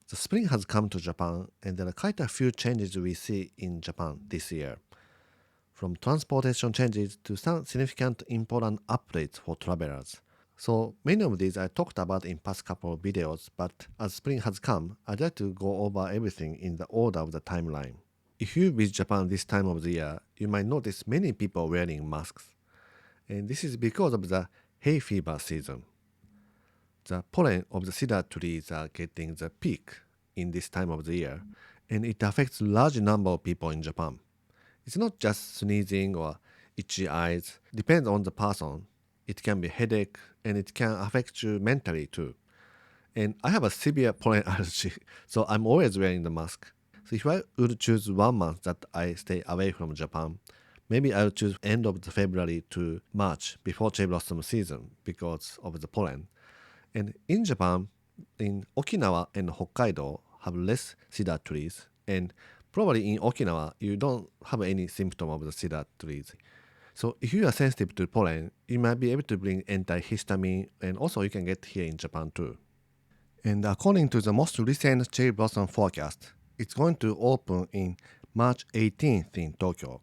The spring has come to Japan, and there are quite a few changes we see in Japan this year. From transportation changes to some significant important updates for travelers. So many of these I talked about in past couple of videos, but as spring has come, I'd like to go over everything in the order of the timeline. If you visit Japan this time of the year, you might notice many people wearing masks. And this is because of the hay fever season. The pollen of the cedar trees are getting the peak in this time of the year, and it affects a large number of people in Japan. It's not just sneezing or itchy eyes, depends on the person. It can be headache and it can affect you mentally too. And I have a severe pollen allergy, so I'm always wearing the mask. So if I would choose 1 month that I stay away from Japan, maybe I'll choose end of the February to March before cherry blossom season because of the pollen. And in Japan, in Okinawa and Hokkaido have less cedar trees, and probably in Okinawa you don't have any symptom of the cedar trees. So if you are sensitive to pollen, you might be able to bring antihistamine, and also you can get here in Japan too. And according to the most recent cherry blossom forecast, it's going to open in March 18th in Tokyo,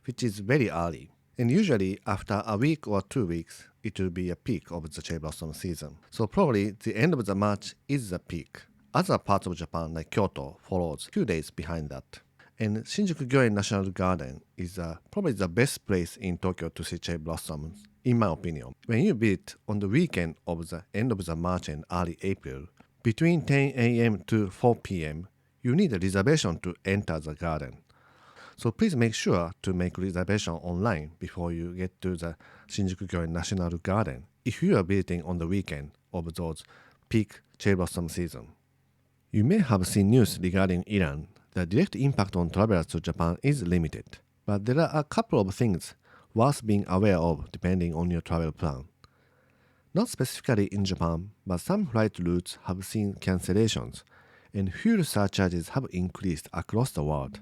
which is very early. And usually after a week or 2 weeks, it will be a peak of the cherry blossom season. So probably the end of the March is the peak. Other parts of Japan like Kyoto follows 2 days behind that. And Shinjuku Gyoen National Garden is probably the best place in Tokyo to see cherry blossoms, in my opinion. When you visit on the weekend of the end of the March and early April, between 10 a.m. to 4 p.m., you need a reservation to enter the garden. So please make sure to make reservation online before you get to the Shinjuku Gyoen National Garden if you are visiting on the weekend of those peak cherry blossom season. You may have seen news regarding Iran. The direct impact on travelers to Japan is limited, but there are a couple of things worth being aware of depending on your travel plan. Not specifically in Japan, but some flight routes have seen cancellations, and fuel surcharges have increased across the world.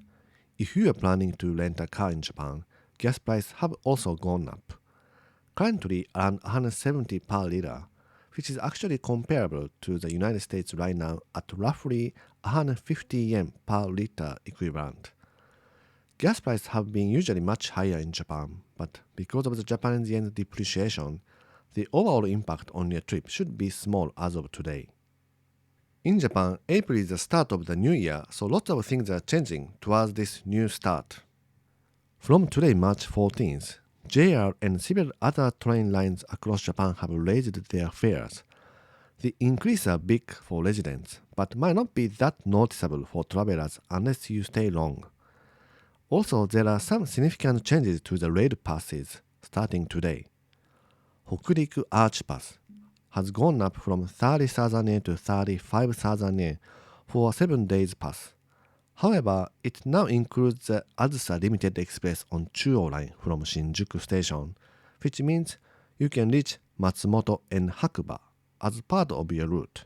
If you are planning to rent a car in Japan, gas prices have also gone up. Currently around 170 per liter, which is actually comparable to the United States right now at roughly 150 yen per liter equivalent. Gas prices have been usually much higher in Japan, but because of the Japanese yen depreciation, the overall impact on your trip should be small as of today. In Japan, April is the start of the new year, so lots of things are changing towards this new start. From today, March 14th, JR and several other train lines across Japan have raised their fares. The increases are big for residents, but might not be that noticeable for travelers unless you stay long. Also, there are some significant changes to the rail passes starting today. Hokuriku Arch Pass has gone up from 30,000 yen to 35,000 yen for a 7 days pass. However, it now includes the Azusa Limited Express on Chuo Line from Shinjuku Station, which means you can reach Matsumoto and Hakuba as part of your route.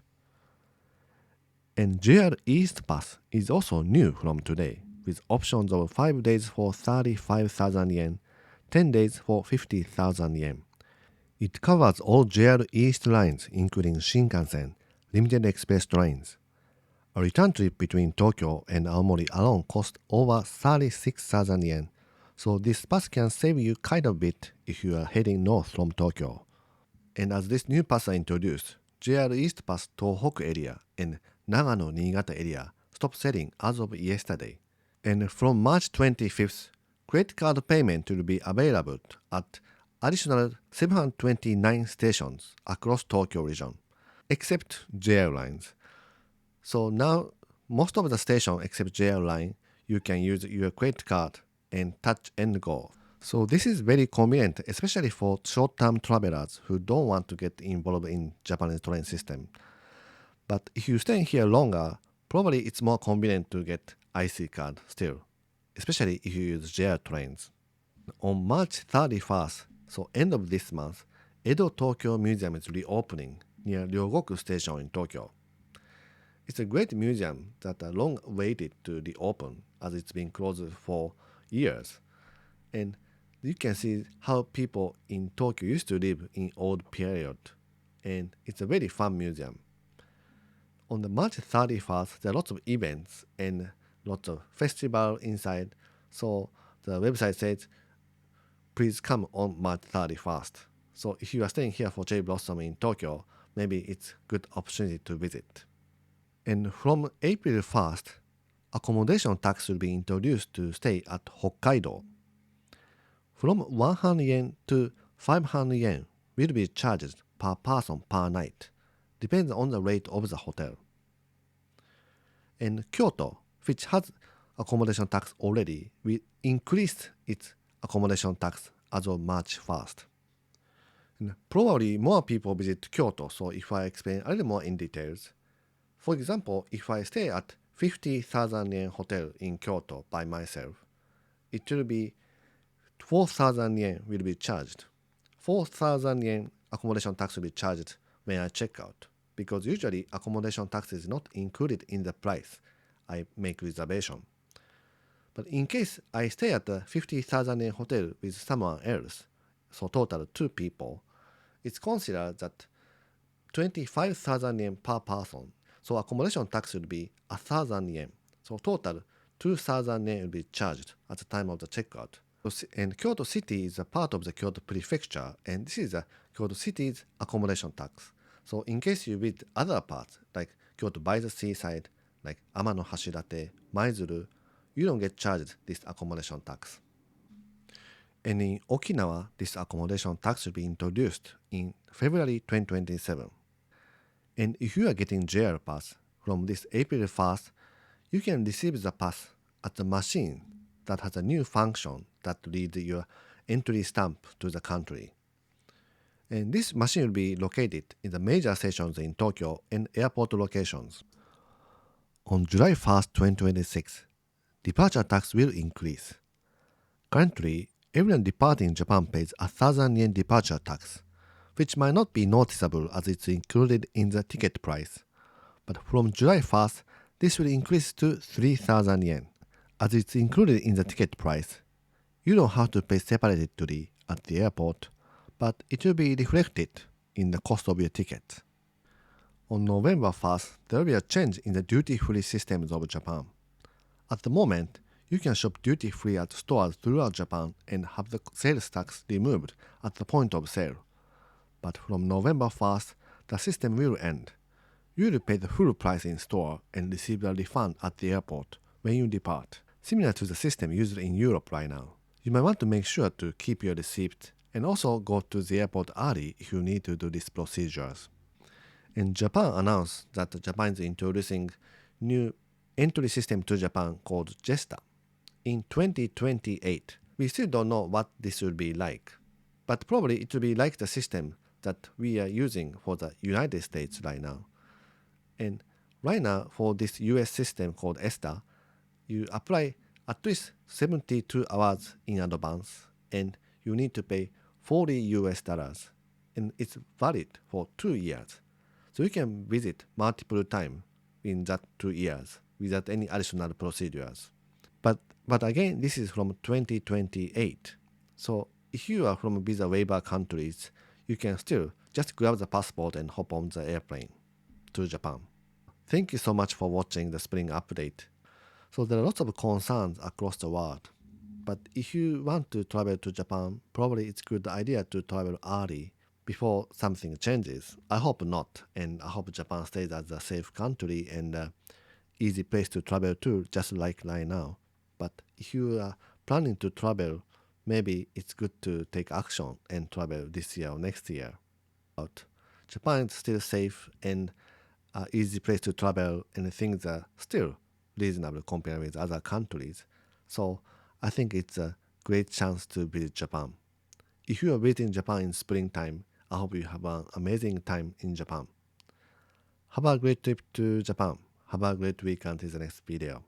And JR East Pass is also new from today, with options of 5 days for 35,000 yen, 10 days for 50,000 yen. It covers all JR East lines including Shinkansen, Limited Express trains. A return trip between Tokyo and Aomori alone costs over 36,000 yen, so this pass can save you quite a bit if you are heading north from Tokyo. And as this new pass are introduced, JR East Pass Tohoku area and Nagano-Niigata area stopped selling as of yesterday. And from March 25th, credit card payment will be available at additional 729 stations across Tokyo region, except JR lines. So now, most of the stations except JR line, you can use your credit card and touch and go. So this is very convenient, especially for short-term travelers who don't want to get involved in Japanese train system. But if you stay here longer, probably it's more convenient to get IC card still, especially if you use JR trains. On March 31st, so end of this month, Edo Tokyo Museum is reopening near Ryogoku Station in Tokyo. It's a great museum that are long waited to reopen as it's been closed for years. And you can see how people in Tokyo used to live in old period. And it's a very fun museum. On the March 31st, there are lots of events and lots of festival inside. So the website says, please come on March 31st. So if you are staying here for Cherry Blossom in Tokyo, maybe it's a good opportunity to visit. And from April 1st, accommodation tax will be introduced to stay at Hokkaido. From 100 yen to 500 yen will be charged per person per night, depends on the rate of the hotel. And Kyoto, which has accommodation tax already, will increase its accommodation tax as of March 1st. And probably more people visit Kyoto, so if I explain a little more in details, for example, if I stay at 50,000 yen hotel in Kyoto by myself, it will be 4,000 yen will be charged. 4,000 yen accommodation tax will be charged when I check out, because usually accommodation tax is not included in the price I make reservation. But in case I stay at the 50,000 yen hotel with someone else, so total 2 people, it's considered that 25,000 yen per person. So accommodation tax would be 1,000 yen. So total 2,000 yen will be charged at the time of the checkout. And Kyoto City is a part of the Kyoto Prefecture, and this is the Kyoto City's accommodation tax. So in case you visit other parts, like Kyoto by the seaside, like Amano Hashirate, Maizuru, you don't get charged this accommodation tax. And in Okinawa, this accommodation tax will be introduced in February 2027. And if you are getting JR Pass from this April 1st, you can receive the pass at the machine that has a new function that reads your entry stamp to the country. And this machine will be located in the major stations in Tokyo and airport locations. On July 1st, 2026, departure tax will increase. Currently, everyone departing Japan pays 1,000 yen departure tax, which might not be noticeable as it's included in the ticket price. But from July 1st, this will increase to 3,000 yen. As it's included in the ticket price, you don't have to pay separately at the airport, but it will be reflected in the cost of your ticket. On November 1st, there will be a change in the duty-free systems of Japan. At the moment, you can shop duty-free at stores throughout Japan and have the sales tax removed at the point of sale. But from November 1st, the system will end. You will pay the full price in store and receive a refund at the airport when you depart, similar to the system used in Europe right now. You might want to make sure to keep your receipt and also go to the airport early if you need to do these procedures. And Japan announced that Japan is introducing new entry system to Japan called Jesta in 2028. We still don't know what this will be like, but probably it will be like the system that we are using for the United States right now. And right now, for this US system called ESTA, you apply at least 72 hours in advance, and you need to pay $40, and it's valid for 2 years. So you can visit multiple times in that 2 years without any additional procedures. But again, this is from 2028. So if you are from visa waiver countries, you can still just grab the passport and hop on the airplane to Japan. Thank you so much for watching the spring update. So there are lots of concerns across the world. But if you want to travel to Japan, probably it's a good idea to travel early before something changes. I hope not, and I hope Japan stays as a safe country and an easy place to travel to, just like right now. But if you are planning to travel, maybe it's good to take action and travel this year or next year. But Japan is still safe and an easy place to travel, and things are still reasonable compared with other countries. So I think it's a great chance to visit Japan. If you are visiting Japan in springtime, I hope you have an amazing time in Japan. Have a great trip to Japan. Have a great week until the next video.